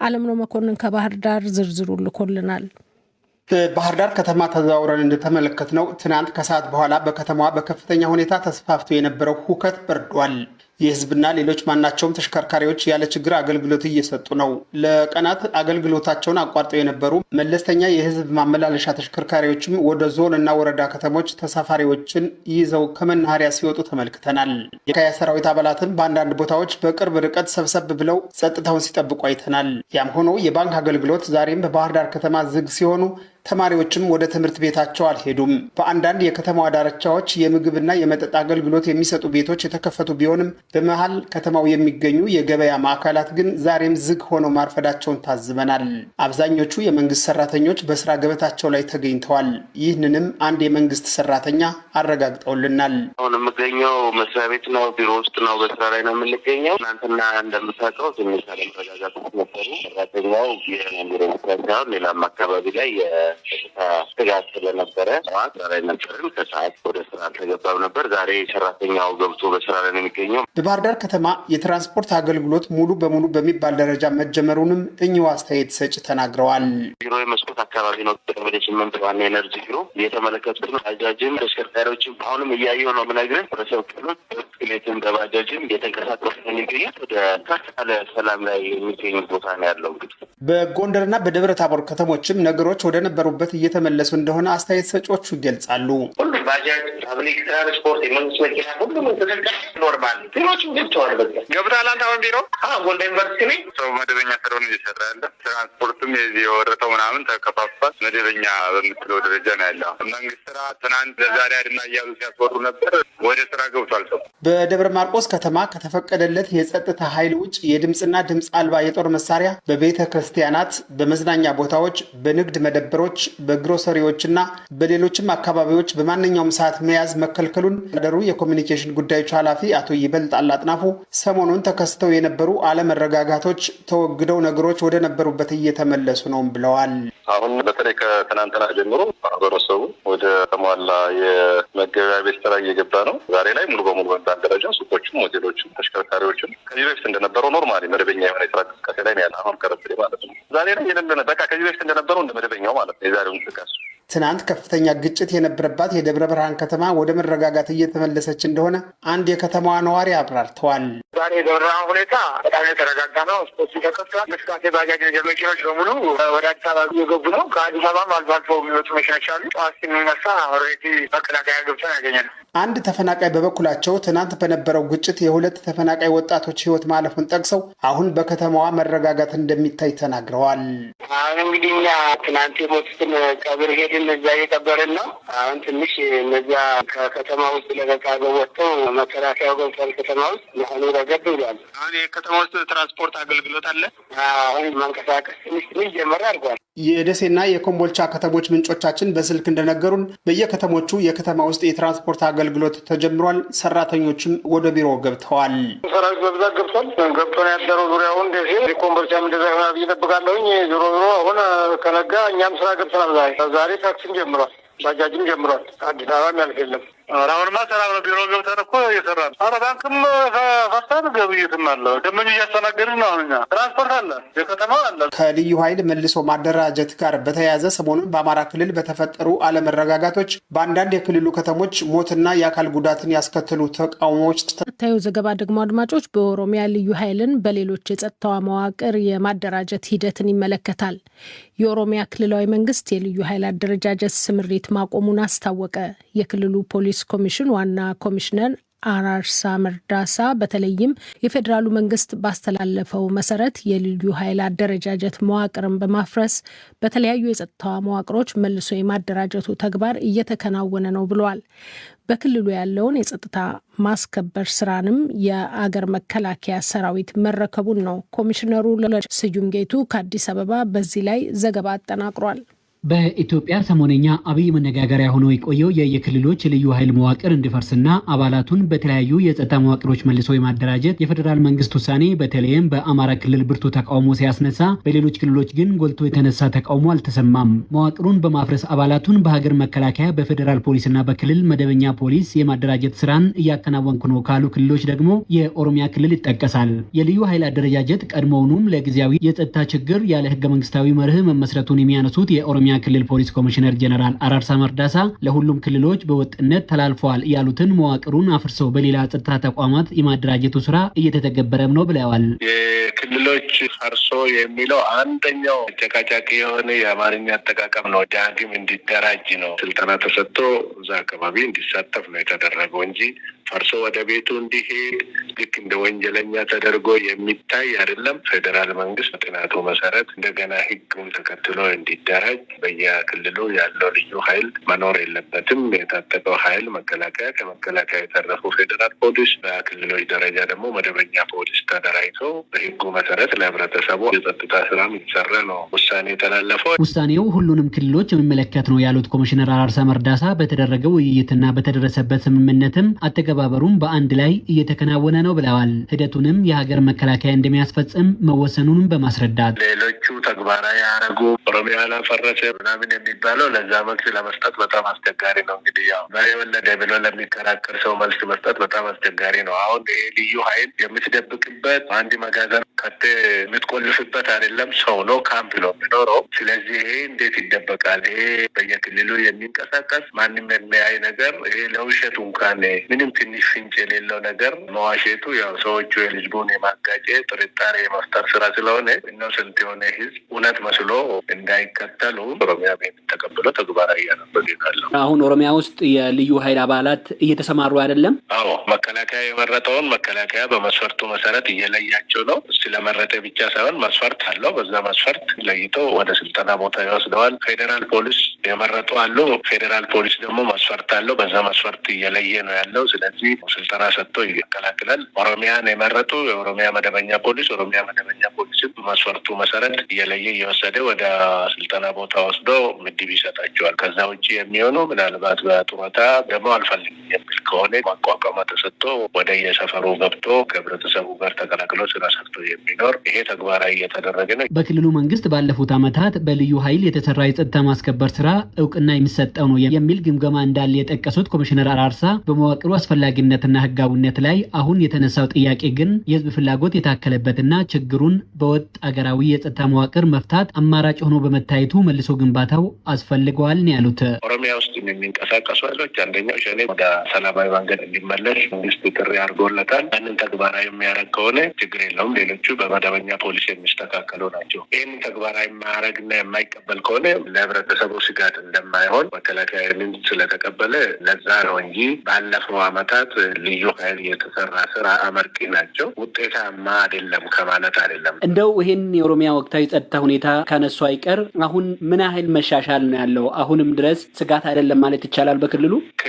አለምነው መኮንን ከባህር ዳር ዝርዝሩ ልኮልናል። በባህር ዳር ከተማ ተዛውረን እንደተመለከትነው ትናንት ከሰዓት በኋላ በከተማዋ በከፍተኛ ሁኔታ ተስፋፍቶ የነበረው ሁከት በርዷል። የህዝብና ሌሎች ማናቸውም ተሽከርካሪዎች ያለ ችግር አገልግሎት እየሰጡ ነው። ለቀናት አገልግሎታቸውን አቋርጠው የነበሩ መለስተኛ የህዝብ ማመላለሻ ተሽከርካሪዎችም ወደ ዞን እና ወረዳ ከተሞች ተሳፋሪዎችን ይዘው ከመናኸሪያ ሲወጡ ተመልክተናል። የመከላከያ ሰራዊት አባላትም በአንዳንድ ቦታዎች በቅርብ ርቀት ሰብሰብ ብለው ጸጥታውን ሲጠብቁ አይተናል። ያም ሆኖ የባንክ አገልግሎት ዛሬም በባህር ዳር ከተማ ዝግ ሲሆኑ ተማሪዎችም ወደ ትምህርት ቤታቸው አልሄዱም። በአንዳንድ የከተማዋ ዳርቻዎች የምግብና የመጠጥ አገልግሎት የሚሰጡ ቤቶች የተከፈቱ ቢሆንም በመሃል ከተማው የሚገኙ የገበያ ማዕከላት ግን ዛሬም ዝግ ሆነው ማርፈዳቸውን ታዝበናል። አብዛኞቹ የመንግስት ሰራተኞች በስራ ገበታቸው ላይ ተገኝተዋል። ይህንንም አንድ የመንግስት ሰራተኛ አረጋግጠውልናል። አሁን የምገኘው መስሪያ ቤት ነው፣ ቢሮ ውስጥ ነው፣ በስራ ላይ ነው የምንገኘው። ትናንትና እንደምታውቀው ትንሽ አለመረጋጋት ነበሩ። ሰራተኛው የቢሮ መስሪያ ሳይሆን ሌላም አካባቢ ላይ ስጋት ስለነበረ ጠዋት ላይ ነበርን። ከሰዓት ወደ ስራ አልተገባም ነበር። ዛሬ ሰራተኛው ገብቶ በስራ ላይ ነው የሚገኘው። በባህር ዳር ከተማ የትራንስፖርት አገልግሎት ሙሉ በሙሉ በሚባል ደረጃ መጀመሩንም እኚሁ አስተያየት ሰጭ ተናግረዋል። ቢሮ የመስኮት አካባቢ ነው። ወደ 8 ዋና ኤነርጂ ቢሮ እየተመለከቱት ነው። ባጃጅም ተሽከርካሪዎችም አሁንም እያየሁ ነው የምነግርህ። ህብረተሰብ ክፍሎች ብስክሌትም በባጃጅም እየተንቀሳቀሱ ነው የሚገኙት። ወደ ከፍ ያለ ሰላም ላይ የሚገኙ ቦታ ነው ያለው። እንግዲህ በጎንደርና በደብረ ታቦር ከተሞችም ነገሮች ወደ ነበሩበት እየተመለሱ እንደሆነ አስተያየት ሰጪዎቹ ይገልጻሉ። ሁሉም ባጃጅ፣ ፐብሊክ ትራንስፖርት፣ የመንግስት መኪና ሁሉም ተዘጋጅ ኖርማል ቢሮዎችም ገብተዋል። በቃ ገብተሃል አንተ አሁን ቢሮ? ጎንደር ዩኒቨርሲቲ ነኝ። ሰው መደበኛ ስራውን እየሰራ ያለ ትራንስፖርቱም የዚህ የወረተው ምናምን ተከፋፍቷል። መደበኛ በምትለው ደረጃ ነው ያለው። መንግስት ስራ ትናንት ለዛሬ አድና እያሉ ሲያስወሩ ነበር። ወደ ስራ ገብቷል ሰው። በደብረ ማርቆስ ከተማ ከተፈቀደለት የጸጥታ ኃይል ውጭ የድምፅና ድምፅ አልባ የጦር መሳሪያ በቤተ ክርስቲያናት፣ በመዝናኛ ቦታዎች፣ በንግድ መደብሮች፣ በግሮሰሪዎችና በሌሎችም አካባቢዎች በማንኛውም ሰዓት መያዝ መከልከሉን ደሩ የኮሚኒኬሽን ጉዳዮች ኃላፊ አቶ ይበልጣል አጥናፉ ሰሞኑን ተከስተው የነበሩ አለመረጋጋቶች ተወግደው ነገሮች ወደ ነበሩበት እየተመለሱ ነው ብለዋል። አሁን በተለይ ከትናንትና ጀምሮ ማህበረሰቡ ወደ ተሟላ የመገበያ ቤት ስራ እየገባ ነው። ዛሬ ላይ ሙሉ በሙሉ በሚባል ደረጃ ሱቆችም፣ ሆቴሎችም፣ ተሽከርካሪዎችም ከዚህ በፊት እንደነበረው ኖርማሊ መደበኛ የሆነ የስራ እንቅስቃሴ ላይ ነው ያለ። አሁን ከረፍዴ ማለት ነው። ዛሬ ላይ የሌለ በቃ ከዚህ በፊት እንደነበረው እንደ መደበኛው ማለት ነው የዛሬው እንቅስቃሴ። ትናንት ከፍተኛ ግጭት የነበረባት የደብረ ብርሃን ከተማ ወደ መረጋጋት እየተመለሰች እንደሆነ አንድ የከተማዋ ነዋሪ አብራርተዋል። ዛሬ የደብረ ብርሃን ሁኔታ በጣም የተረጋጋ ነው። ስፖርት ተከፍቷል። እንቅስቃሴ ባጃጅ መኪኖች በሙሉ ወደ አዲስ አበባ እየገቡ ነው። ከአዲስ አበባም አልፎ አልፎ የሚወጡ መኪኖች አሉ። ጠዋት ሲነሳ ኦልሬዲ መከላከያ ገብተን ያገኛል። አንድ ተፈናቃይ በበኩላቸው ትናንት በነበረው ግጭት የሁለት ተፈናቃይ ወጣቶች ሕይወት ማለፉን ጠቅሰው አሁን በከተማዋ መረጋጋት እንደሚታይ ተናግረዋል። አሁን እንግዲህ እኛ ትናንት የሞቱትን ቀብር ሄድን፣ እዛ እየቀበርን ነው። አሁን ትንሽ እነዚያ ከከተማ ውስጥ ለመቃገብ ወጥተው መከላከያው ገብቷል። ከተማ ውስጥ መሆኑ ረገብ ብሏል። አሁን የከተማ ውስጥ ትራንስፖርት አገልግሎት አለ። አሁን መንቀሳቀስ ትንሽ ጀመረ አድርጓል። የደሴና የኮምቦልቻ ከተሞች ምንጮቻችን በስልክ እንደነገሩን በየከተሞቹ የከተማ ውስጥ የትራንስፖርት አገልግሎት ተጀምሯል። ሰራተኞችም ወደ ቢሮ ገብተዋል። ሰራዊት በብዛት ገብቷል። ገብቶ ነው ያደረው። ዙሪያውን ደሴ ኮምቦልቻም እንደዛ ይሆናል ብዬ እጠብቃለሁኝ። ዞሮ አሁን ከነጋ እኛም ስራ ገብተናል። ዛሬ ታክሲም ጀምሯል፣ ባጃጅም ጀምሯል። አዲስ አበባም ያልፍ የለም። አሁንማ ሰላም ነው። ቢሮ ገብተን እኮ እየሰራ ነው። ኧረ ባንክም ፈርተን ግብይትም አለ። ደንበኛ እያስተናገድን ነው። አሁን ትራንስፖርት አለ፣ የከተማ አለ። ከልዩ ኃይል መልሶ ማደራጀት ጋር በተያያዘ ሰሞኑን በአማራ ክልል በተፈጠሩ አለመረጋጋቶች በአንዳንድ የክልሉ ከተሞች ሞትና የአካል ጉዳትን ያስከትሉ ተቃውሞዎች ታዩ ዘገባ ደግሞ አድማጮች በኦሮሚያ ልዩ ኃይልን በሌሎች የጸጥታዋ መዋቅር የማደራጀት ሂደትን ይመለከታል። የኦሮሚያ ክልላዊ መንግስት የልዩ ኃይል አደረጃጀት ስምሪት ማቆሙን አስታወቀ። የክልሉ ፖሊስ ኮሚሽን ዋና ኮሚሽነር አራርሳ መርዳሳ በተለይም የፌዴራሉ መንግስት ባስተላለፈው መሰረት የልዩ ኃይል አደረጃጀት መዋቅርን በማፍረስ በተለያዩ የጸጥታ መዋቅሮች መልሶ የማደራጀቱ ተግባር እየተከናወነ ነው ብለዋል። በክልሉ ያለውን የጸጥታ ማስከበር ስራንም የአገር መከላከያ ሰራዊት መረከቡን ነው ኮሚሽነሩ ስዩም ጌቱ ከአዲስ አበባ በዚህ ላይ ዘገባ አጠናቅሯል። በኢትዮጵያ ሰሞነኛ አብይ መነጋገሪያ ሆኖ የቆየው የክልሎች ልዩ ኃይል መዋቅር እንዲፈርስና አባላቱን በተለያዩ የጸጥታ መዋቅሮች መልሶ የማደራጀት የፌዴራል መንግስት ውሳኔ በተለይም በአማራ ክልል ብርቱ ተቃውሞ ሲያስነሳ፣ በሌሎች ክልሎች ግን ጎልቶ የተነሳ ተቃውሞ አልተሰማም። መዋቅሩን በማፍረስ አባላቱን በሀገር መከላከያ፣ በፌዴራል ፖሊስና በክልል መደበኛ ፖሊስ የማደራጀት ስራን እያከናወንኩ ነው ካሉ ክልሎች ደግሞ የኦሮሚያ ክልል ይጠቀሳል። የልዩ ኃይል አደረጃጀት ቀድሞውኑም ለጊዜያዊ የጸጥታ ችግር ያለ ህገ መንግስታዊ መርህ መመስረቱን የሚያነሱት የኦሮሚያ ክልል ፖሊስ ኮሚሽነር ጀነራል አራርሳ መርዳሳ ለሁሉም ክልሎች በወጥነት ተላልፈዋል ያሉትን መዋቅሩን አፍርሰው በሌላ ጸጥታ ተቋማት የማደራጀቱ ስራ እየተተገበረም ነው ብለዋል። የክልሎች ፈርሶ የሚለው አንደኛው አጨቃጫቂ የሆነ የአማርኛ አጠቃቀም ነው። ዳግም እንዲደራጅ ነው ስልጠና ተሰጥቶ እዛ አካባቢ እንዲሳተፍ ነው የተደረገው እንጂ ፈርሶ ወደ ቤቱ እንዲሄድ ልክ እንደ ወንጀለኛ ተደርጎ የሚታይ አይደለም። ፌዴራል መንግስት ጥናቱ መሰረት እንደገና ህጉን ተከትሎ እንዲደራጅ በየክልሉ ያለው ልዩ ኃይል መኖር የለበትም። የታጠቀው ኃይል መከላከያ፣ ከመከላከያ የተረፉ ፌዴራል ፖሊስ፣ በክልሎች ደረጃ ደግሞ መደበኛ ፖሊስ ተደራጅቶ በህጉ መሰረት ለህብረተሰቡ የጸጥታ ስራ የሚሰራ ነው ውሳኔ የተላለፈው። ውሳኔው ሁሉንም ክልሎች የሚመለከት ነው ያሉት ኮሚሽነር አራርሳ መርዳሳ በተደረገው ውይይትና በተደረሰበት ስምምነትም አተገባበሩም በአንድ ላይ እየተከናወነ ነው ብለዋል። ሂደቱንም የሀገር መከላከያ እንደሚያስፈጽም መወሰኑንም በማስረዳት ሌሎቹ ተግባራዊ ያደረጉ ኦሮሚያ ላፈረሰ ምናምን የሚባለው ለዛ መልስ ለመስጠት በጣም አስቸጋሪ ነው። እንግዲህ ያው ወለደ ብሎ ለሚከራከር ሰው መልስ መስጠት በጣም አስቸጋሪ ነው። አሁን ይሄ ልዩ ኃይል የምትደብቅበት አንድ መጋዘን ከተ የምትቆልፍበት አይደለም፣ ሰው ነው፣ ካምፕ ነው የሚኖረው። ስለዚህ ይሄ እንዴት ይደበቃል? ይሄ በየክልሉ የሚንቀሳቀስ ማንም የሚያይ ነገር፣ ይሄ ለውሸቱ እንኳን ምንም ትንሽ ፍንጭ የሌለው ነገር መዋሸቱ ያው ሰዎቹ የህዝቡን የማጋጨት ጥርጣሬ የመፍጠር ስራ ስለሆነ እነው ስንት የሆነ ህዝብ እውነት መስሎ እንዳይከተሉ ኦሮሚያ ቤት ተቀብሎ ተግባራዊ ያነበት ይላል። አሁን ኦሮሚያ ውስጥ የልዩ ኃይል አባላት እየተሰማሩ አይደለም። አዎ መከላከያ የመረጠውን መከላከያ በመስፈርቱ መሰረት እየለያቸው ነው። ስለመረጠ ብቻ ሳይሆን መስፈርት አለው። በዛ መስፈርት ለይቶ ወደ ስልጠና ቦታ ይወስደዋል። ፌዴራል ፖሊስ የመረጡ አሉ። ፌዴራል ፖሊስ ደግሞ መስፈርት አለው። በዛ መስፈርት እየለየ ነው ያለው። ስለዚህ ስልጠና ሰጥቶ ይቀላቅላል። ኦሮሚያን የመረጡ የኦሮሚያ መደበኛ ፖሊስ ፖሊስን በመስፈርቱ መሰረት እየለየ እየወሰደ ወደ ስልጠና ቦታ ወስዶ ምድብ ይሰጣቸዋል። ከዛ ውጭ የሚሆኑ ምናልባት በጡረታ ደግሞ አልፈልግም የሚል ከሆነ ማቋቋማ ተሰጥቶ ወደ የሰፈሩ ገብቶ ከህብረተሰቡ ጋር ተቀላቅሎ ስራ ሰርቶ የሚኖር ይሄ ተግባራዊ እየተደረገ ነው። በክልሉ መንግስት ባለፉት ዓመታት በልዩ ኃይል የተሰራ የጸጥታ ማስከበር ስራ እውቅና የሚሰጠው ነው የሚል ግምገማ እንዳለ የጠቀሱት ኮሚሽነር አራርሳ በመዋቅሩ አስፈላጊነትና ህጋዊነት ላይ አሁን የተነሳው ጥያቄ ግን የህዝብ ፍላጎት የታከለበትና ችግሩን በወጥ አገራዊ የጸጥታ መዋቅር መፍታት አማራጭ ሆኖ በመታየቱ መልሶ ግንባታው አስፈልገዋል ነው ያሉት። ኦሮሚያ ውስጥ የሚንቀሳቀሱ ኃይሎች አንደኛው ሸኔ ወደ ሰላማዊ መንገድ እንዲመለስ መንግስት ጥሪ አድርጎለታል። ያንን ተግባራዊ የሚያደርግ ከሆነ ችግር የለውም። ሌሎቹ በመደበኛ ፖሊስ የሚስተካከሉ ናቸው። ይህንን ተግባራዊ የማያደርግና የማይቀበል ከሆነ ለህብረተሰቡ ስጋት እንደማይሆን መከላከያ ይህንን ስለተቀበለ ለዛ ነው እንጂ ባለፈው ዓመታት ልዩ ኃይል የተሰራ ስራ አመርቂ ናቸው፣ ውጤታማ አይደለም ከማለት አይደለም። እንደው ይህን የኦሮሚያ ወቅታዊ ጸጥታ ሁኔታ ካነሱ አይቀር አሁን ምን ያህል መሻሻል ነው ያለው? አሁንም ድረስ ስጋት አይደለም ማለት ይቻላል በክልሉ?